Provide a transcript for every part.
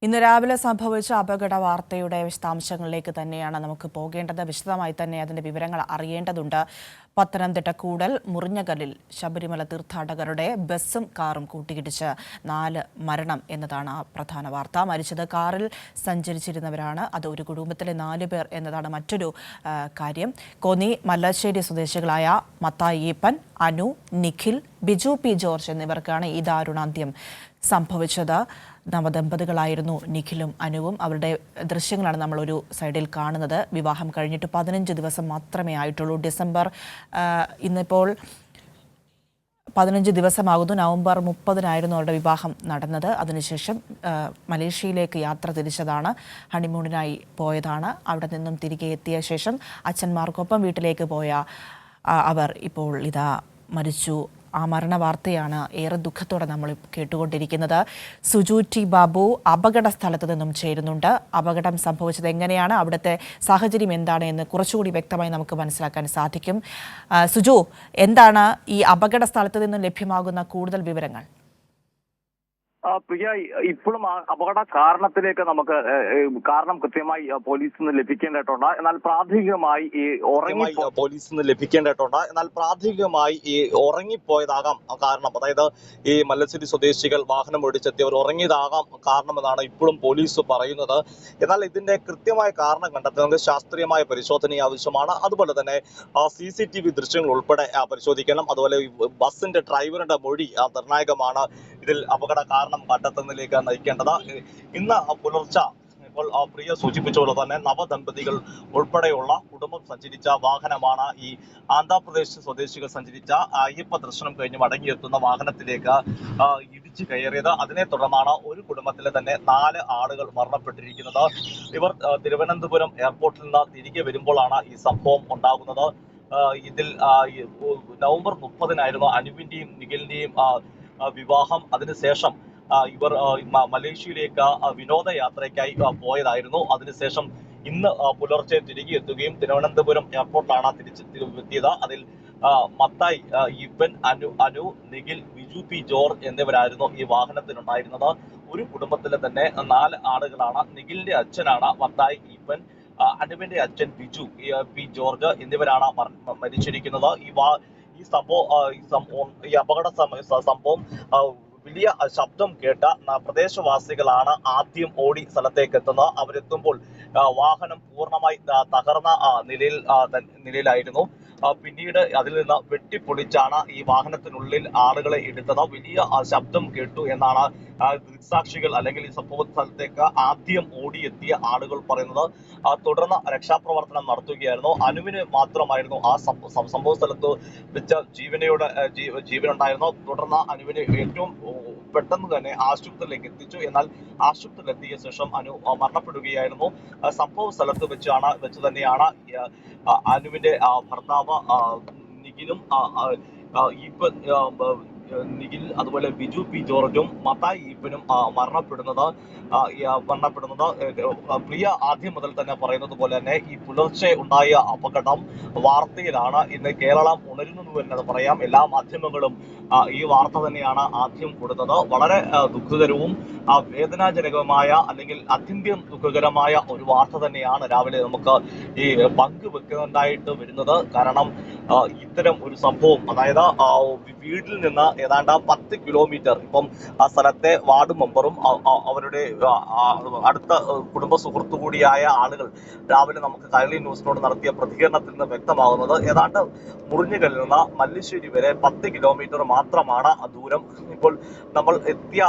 ഇന്ന് രാവിലെ സംഭവിച്ച അപകട വാർത്തയുടെ വിശദാംശങ്ങളിലേക്ക് തന്നെയാണ് നമുക്ക് പോകേണ്ടത്. വിശദമായി തന്നെ അതിന്റെ വിവരങ്ങൾ അറിയേണ്ടതുണ്ട്. പത്തനംതിട്ട കൂടൽ മുറിഞ്ഞകല്ലിൽ ശബരിമല തീർത്ഥാടകരുടെ ബസ്സും കാറും കൂട്ടിയിടിച്ച് 4 മരണം എന്നതാണ് പ്രധാന വാർത്ത. മരിച്ചത് കാറിൽ സഞ്ചരിച്ചിരുന്നവരാണ്. അത് ഒരു കുടുംബത്തിലെ 4 പേർ എന്നതാണ് മറ്റൊരു കാര്യം. കോന്നി മല്ലശ്ശേരി സ്വദേശികളായ മത്തായി ഈപ്പൻ, അനു, നിഖിൽ, ബിജു പി ജോർജ് എന്നിവർക്കാണ് ഈ ദാരുണാന്ത്യം സംഭവിച്ചത്. നവദമ്പതികളായിരുന്നു നിഖിലും അനുവും. അവരുടെ ദൃശ്യങ്ങളാണ് നമ്മളൊരു സൈഡിൽ കാണുന്നത്. വിവാഹം കഴിഞ്ഞിട്ട് 15 ദിവസം മാത്രമേ ആയിട്ടുള്ളൂ. ഇന്നിപ്പോൾ 15 ദിവസമാകുന്നു. നവംബർ 30-നായിരുന്നു അവരുടെ വിവാഹം നടന്നത്. അതിനുശേഷം മലേഷ്യയിലേക്ക് യാത്ര തിരിച്ചതാണ്. ഹണിമൂണിനായി പോയതാണ്. അവിടെ നിന്നും തിരികെ എത്തിയ ശേഷം അച്ഛന്മാർക്കൊപ്പം വീട്ടിലേക്ക് പോയ അവർ ഇപ്പോൾ ഇതാ മരിച്ചു. ആ മരണ വാർത്തയാണ് ഏറെ ദുഃഖത്തോടെ നമ്മൾ കേട്ടുകൊണ്ടിരിക്കുന്നത്. സുജു ടി ബാബു അപകട സ്ഥലത്ത് നിന്നും ചേരുന്നുണ്ട്. അപകടം സംഭവിച്ചത് എങ്ങനെയാണ്, അവിടുത്തെ സാഹചര്യം എന്താണ് എന്ന് കുറച്ചുകൂടി വ്യക്തമായി നമുക്ക് മനസ്സിലാക്കാൻ സാധിക്കും. സുജു, എന്താണ് ഈ അപകട സ്ഥലത്ത് നിന്നും ലഭ്യമാകുന്ന കൂടുതൽ വിവരങ്ങൾ? പ്രിയ, ഇപ്പോഴും അപകട കാരണത്തിലേക്ക് നമുക്ക് കാരണം കൃത്യമായി പോലീസിൽ നിന്ന് ലഭിക്കേണ്ടതുണ്ട്. എന്നാൽ പ്രാഥമികമായി ഉറങ്ങിപ്പോയതാകാം കാരണം. അതായത് ഈ മല്ലശ്ശേരി സ്വദേശികൾ വാഹനം ഓടിച്ചെത്തിയവർ ഉറങ്ങിയതാകാം കാരണമെന്നാണ് ഇപ്പോഴും പോലീസ് പറയുന്നത്. എന്നാൽ ഇതിന്റെ കൃത്യമായ കാരണം കണ്ടെത്തുന്നത് ശാസ്ത്രീയമായ പരിശോധന ആവശ്യമാണ്. അതുപോലെ തന്നെ CCTV ദൃശ്യങ്ങൾ ഉൾപ്പെടെ പരിശോധിക്കണം. അതുപോലെ ബസിന്റെ ഡ്രൈവറുടെ മൊഴി നിർണായകമാണ് ഇതിൽ അപകട കാരണം കണ്ടെത്തുന്നതിലേക്ക് നയിക്കേണ്ടത്. ഇന്ന് പുലർച്ചെ ഇപ്പോൾ പ്രിയ സൂചിപ്പിച്ചപോലെ തന്നെ നവദമ്പതികൾ ഉൾപ്പെടെയുള്ള കുടുംബം സഞ്ചരിച്ച വാഹനമാണ് ഈ ആന്ധ്രാപ്രദേശ് സ്വദേശികൾ സഞ്ചരിച്ച അയ്യപ്പ ദർശനം കഴിഞ്ഞ് മടങ്ങിയെത്തുന്ന വാഹനത്തിലേക്ക് ഇടിച്ചു കയറിയത്. അതിനെ തുടർന്നാണ് ഒരു കുടുംബത്തിലെ തന്നെ 4 ആളുകൾ മരണപ്പെട്ടിരിക്കുന്നത്. ഇവർ തിരുവനന്തപുരം എയർപോർട്ടിൽ നിന്ന് തിരികെ വരുമ്പോഴാണ് ഈ സംഭവം ഉണ്ടാകുന്നത്. ഇതിൽ നവംബർ 30-നായിരുന്നു അനുവിന്റെയും നിഖിലിന്റെയും വിവാഹം. അതിനുശേഷം ഇവർ മലേഷ്യയിലേക്ക് വിനോദയാത്രയ്ക്കായി പോയതായിരുന്നു. അതിനുശേഷം ഇന്ന് പുലർച്ചെ തിരികെ എത്തുകയും തിരുവനന്തപുരം എയർപോർട്ടിലാണ് തിരിച്ചെത്തിയത്. അതിൽ മത്തായി ഈപ്പൻ, അനു, നിഖിൽ, ബിജു പി ജോർജ് എന്നിവരായിരുന്നു ഈ വാഹനത്തിലുണ്ടായിരുന്നത്. ഒരു കുടുംബത്തിലെ തന്നെ 4 ആളുകളാണ്. നിഖിലിന്റെ അച്ഛനാണ് മത്തായി ഈപ്പൻ, അനുവിന്റെ അച്ഛൻ ബിജു പി ജോർജ് എന്നിവരാണ് മരിച്ചിരിക്കുന്നത്. ഈ അപകട സംഭവം വലിയ ശബ്ദം കേട്ട പ്രദേശവാസികളാണ് ആദ്യം ഓടി സ്ഥലത്തേക്ക് എത്തുന്നത്. അവരെത്തുമ്പോൾ വാഹനം പൂർണ്ണമായി തകർന്ന നിലയിലായിരുന്നു. പിന്നീട് അതിൽ നിന്ന് വെട്ടിപ്പൊളിച്ചാണ് ഈ വാഹനത്തിനുള്ളിൽ ആളുകളെ എടുത്തത്. വലിയ ശബ്ദം കേട്ടു എന്നാണ് ദൃക്സാക്ഷികൾ അല്ലെങ്കിൽ ഈ സംഭവ സ്ഥലത്തേക്ക് ആദ്യം ഓടിയെത്തിയ ആളുകൾ പറയുന്നത്. തുടർന്ന് രക്ഷാപ്രവർത്തനം നടത്തുകയായിരുന്നു. അനുവിന് മാത്രമായിരുന്നു ആ സംഭവ സ്ഥലത്ത് വെച്ച് ജീവനുണ്ടായിരുന്നു. തുടർന്ന് അനുവിന് ഏറ്റവും പെട്ടെന്ന് തന്നെ ആശുപത്രിയിലേക്ക് എത്തിച്ചു. എന്നാൽ ആശുപത്രിയിൽ എത്തിയ ശേഷം അനു മരണപ്പെടുകയായിരുന്നു. സംഭവ സ്ഥലത്ത് വെച്ച് തന്നെയാണ് അനുവിന്റെ ഭർത്താവ് നിഖിലും നിഖിൽ, അതുപോലെ ബിജു പി ജോർജും മത്തായി ഈപ്പനും മരണപ്പെടുന്നത്. പ്രിയ ആദ്യം മുതൽ തന്നെ പറയുന്നത് പോലെ തന്നെ ഈ പുലർച്ചെ ഉണ്ടായ അപകടം വാർത്തയിലാണ്. ഇന്ന് കേരളം ഉണരുന്നു എന്ന് പറയാം. എല്ലാ മാധ്യമങ്ങളും ഈ വാർത്ത തന്നെയാണ് ആദ്യം കൊടുത്തത്. വളരെ ദുഃഖകരവും വേദനാജനകമായ അല്ലെങ്കിൽ അത്യന്തം ദുഃഖകരമായ ഒരു വാർത്ത തന്നെയാണ് രാവിലെ നമുക്ക് ഈ പങ്കുവെക്കുന്നുണ്ടായിട്ട് വരുന്നത്. കാരണം ഇത്തരം ഒരു സംഭവം, അതായത് വീട്ടിൽ നിന്ന് ഏതാണ്ട് 10 കിലോമീറ്റർ, ഇപ്പം ആ സ്ഥലത്തെ വാർഡ് മെമ്പറും അവരുടെ അടുത്ത കുടുംബ സുഹൃത്തു കൂടിയായ ആളുകൾ രാവിലെ നമുക്ക് കൈരളി ന്യൂസിനോട് നടത്തിയ പ്രതികരണത്തിൽ നിന്ന് വ്യക്തമാകുന്നത് ഏതാണ്ട് മുറിഞ്ഞകല്ലിൽ നിന്ന് മല്ലശ്ശേരി വരെ 10 കിലോമീറ്റർ മാത്രമാണ് ദൂരം. ഇപ്പോൾ നമ്മൾ എത്തിയ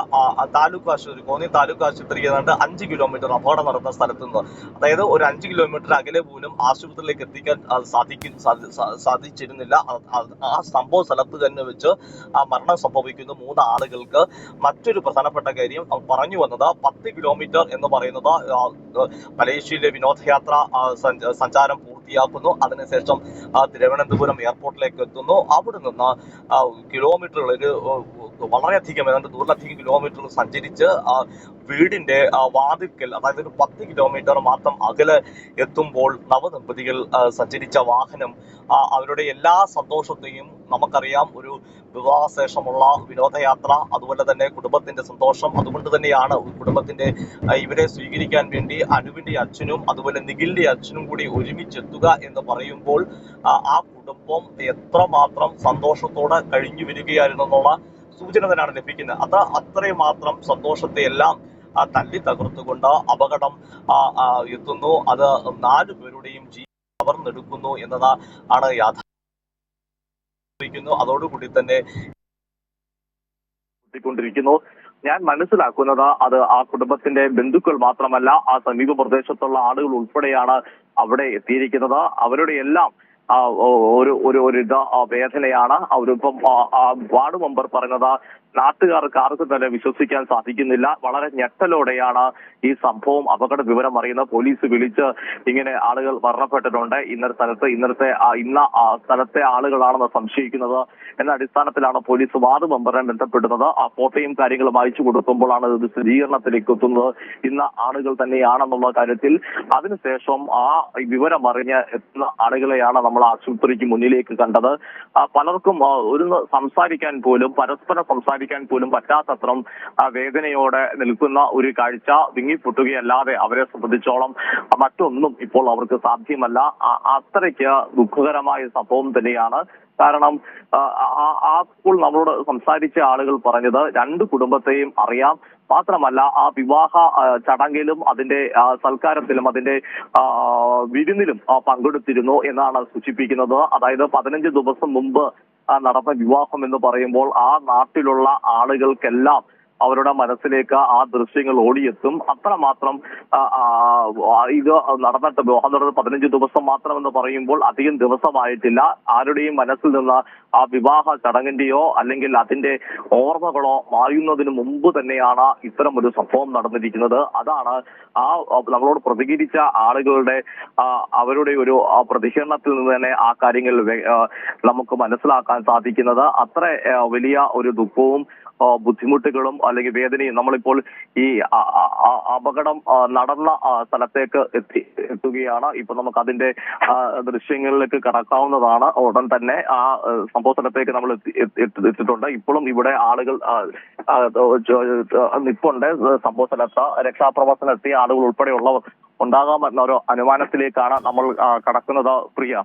താലൂക്ക് ആശുപത്രി, കോന്നി താലൂക്ക് ആശുപത്രി ഏതാണ്ട് 5 കിലോമീറ്റർ അപകടം നടന്ന സ്ഥലത്ത് നിന്ന്, അതായത് ഒരു 5 കിലോമീറ്റർ അകലെ പോലും ആശുപത്രിയിലേക്ക് എത്തിക്കാൻ സാധിച്ചിരുന്നില്ല. ആ സംഭവ സ്ഥലത്ത് തന്നെ വെച്ച് മരണം സംഭവിക്കുന്ന 3 ആളുകൾക്ക്. മറ്റൊരു പ്രധാനപ്പെട്ട കാര്യം പറഞ്ഞു വന്നത് 10 കിലോമീറ്റർ എന്ന് പറയുന്നത് മലേഷ്യയിലെ വിനോദയാത്ര സഞ്ചാരം പൂർത്തിയാക്കുന്നു. അതിനുശേഷം തിരുവനന്തപുരം എയർപോർട്ടിലേക്ക് എത്തുന്നു. അവിടെ നിന്ന് കിലോമീറ്ററുകൾ, വളരെയധികം ഏതാണ്ട് 100-ലധികം കിലോമീറ്റർ സഞ്ചരിച്ച് വീടിന്റെ വാതിൽക്കൽ, അതായത് ഒരു 10 കിലോമീറ്റർ മാത്രം അകലെ എത്തുമ്പോൾ നവദമ്പതികൾ സഞ്ചരിച്ച വാഹനം അവരുടെ എല്ലാ സന്തോഷത്തെയും നമുക്കറിയാം ഒരു വിവാഹശേഷമുള്ള വിനോദയാത്ര, അതുപോലെ തന്നെ കുടുംബത്തിന്റെ സന്തോഷം. അതുകൊണ്ട് തന്നെയാണ് കുടുംബത്തിന്റെ ഇവരെ സ്വീകരിക്കാൻ വേണ്ടി അനുവിന്റെ അച്ഛനും അതുപോലെ നിഖിലിന്റെ അച്ഛനും കൂടി ഒരുമിച്ചെത്തുക എന്ന് പറയുമ്പോൾ ആ കുടുംബം എത്രമാത്രം സന്തോഷത്തോടെ കഴിഞ്ഞു വരികയായിരുന്നു എന്നുള്ള സൂചന തന്നെയാണ് ലഭിക്കുന്നത്. അത് അത്രയും മാത്രം സന്തോഷത്തെ എല്ലാം തല്ലി തകർത്തുകൊണ്ട് അപകടം എത്തുന്നു. അത് 4 പേരുടെയും ജീവൻ കവർന്നെടുക്കുന്നു എന്നതാണ് യാഥാർത്ഥ്യം. അതോടുകൂടി തന്നെ ിരിക്കുന്നു. ഞാൻ മനസ്സിലാക്കുന്നത് അത് ആ കുടുംബത്തിന്റെ ബന്ധുക്കൾ മാത്രമല്ല, ആ സമീപ പ്രദേശത്തുള്ള ആളുകൾ ഉൾപ്പെടെയാണ് അവിടെ എത്തിയിരിക്കുന്നത്. അവരുടെ എല്ലാം വേദനയാണ്. അവരിപ്പം വാർഡ് മെമ്പർ പറഞ്ഞത് നാട്ടുകാർക്ക് ആർക്കും തന്നെ വിശ്വസിക്കാൻ സാധിക്കുന്നില്ല. വളരെ ഞെട്ടലോടെയാണ് ഈ സംഭവം അപകട വിവരം അറിയുന്നത്. പോലീസ് വിളിച്ച് ഇങ്ങനെ ആളുകൾ മരണപ്പെട്ടിട്ടുണ്ട് ഇന്ന സ്ഥലത്തെ ആളുകളാണെന്ന് സംശയിക്കുന്നത് എന്ന അടിസ്ഥാനത്തിലാണ് പോലീസ് വാർഡ് മെമ്പറിനെ ബന്ധപ്പെടുന്നത്. ആ ഫോട്ടോയും കാര്യങ്ങളും അയച്ചു കൊടുക്കുമ്പോഴാണ് ഇത് സ്ഥിരീകരണത്തിലേക്ക് എത്തുന്നത്. ഇന്ന ആളുകൾ തന്നെയാണെന്നുള്ള കാര്യത്തിൽ. അതിനുശേഷം ആ വിവരം അറിഞ്ഞ് എത്തുന്ന ആളുകളെയാണ് നമ്മൾ ആശുപത്രിക്ക് മുന്നിലേക്ക് കണ്ടത്. പലർക്കും സംസാരിക്കാൻ പോലും പറ്റാത്തത്രം വേദനയോടെ നിൽക്കുന്ന ഒരു കാഴ്ച. വിങ്ങിപ്പൊട്ടുകയല്ലാതെ അവരെ സംബന്ധിച്ചോളം മറ്റൊന്നും ഇപ്പോൾ അവർക്ക് സാധ്യമല്ല. അത്രയ്ക്ക് ദുഃഖകരമായ സംഭവം തന്നെയാണ്. കാരണം അപ്പോൾ നമ്മളോട് സംസാരിച്ച ആളുകൾ പറഞ്ഞത് 2 കുടുംബത്തെയും അറിയാം. മാത്രമല്ല ആ വിവാഹ ചടങ്ങിലും അതിന്റെ സൽക്കാരത്തിലും അതിന്റെ വിരുന്നിലും പങ്കെടുത്തിരുന്നു എന്നാണ് സൂചിപ്പിക്കുന്നത്. അതായത് 15 ദിവസം മുമ്പ് നടന്ന വിവാഹം എന്ന് പറയുമ്പോൾ ആ നാട്ടിലുള്ള ആളുകൾക്കെല്ലാം അവരുടെ മനസ്സിലേക്ക് ആ ദൃശ്യങ്ങൾ ഓടിയെത്തും. അത്രമാത്രം ഇത് നടന്നിട്ട് വിവാഹം നടന്നത് 15 ദിവസം മാത്രമെന്ന് പറയുമ്പോൾ അധികം ദിവസമായിട്ടില്ല. ആരുടെയും മനസ്സിൽ നിന്ന് ആ വിവാഹ ചടങ്ങിന്റെയോ അല്ലെങ്കിൽ അതിന്റെ ഓർമ്മകളോ മായുന്നതിന് മുമ്പ് തന്നെയാണ് ഇത്തരം ഒരു സംഭവം നടന്നിരിക്കുന്നത്. അതാണ് നമ്മളോട് പ്രതികരിച്ച ആളുകളുടെ അവരുടെ ഒരു പ്രതികരണത്തിൽ നിന്ന് തന്നെ ആ കാര്യങ്ങൾ നമുക്ക് മനസ്സിലാക്കാൻ സാധിക്കുന്നത്. അത്ര വലിയ ഒരു ദുഃഖവും ബുദ്ധിമുട്ടുകളും അല്ലെങ്കിൽ വേദനയും. നമ്മളിപ്പോൾ ഈ അപകടം നടന്ന സ്ഥലത്തേക്ക് എത്തുകയാണ്. ഇപ്പൊ നമുക്ക് അതിന്റെ ദൃശ്യങ്ങളിലേക്ക് കടക്കാവുന്നതാണ്. ഉടൻ തന്നെ ആ സംഭവ സ്ഥലത്തേക്ക് നമ്മൾ എത്തിയിട്ടുണ്ട്. ഇപ്പോഴും ഇവിടെ ആളുകൾ നിൽപ്പുണ്ട്. സംഭവ സ്ഥലത്ത് രക്ഷാപ്രവർത്തനം എത്തിയ ആളുകൾ ഉൾപ്പെടെയുള്ളവർ ഉണ്ടാകാമെന്ന ഒരു അനുമാനത്തിലേക്കാണ് നമ്മൾ കടക്കുന്നത്. പ്രിയ.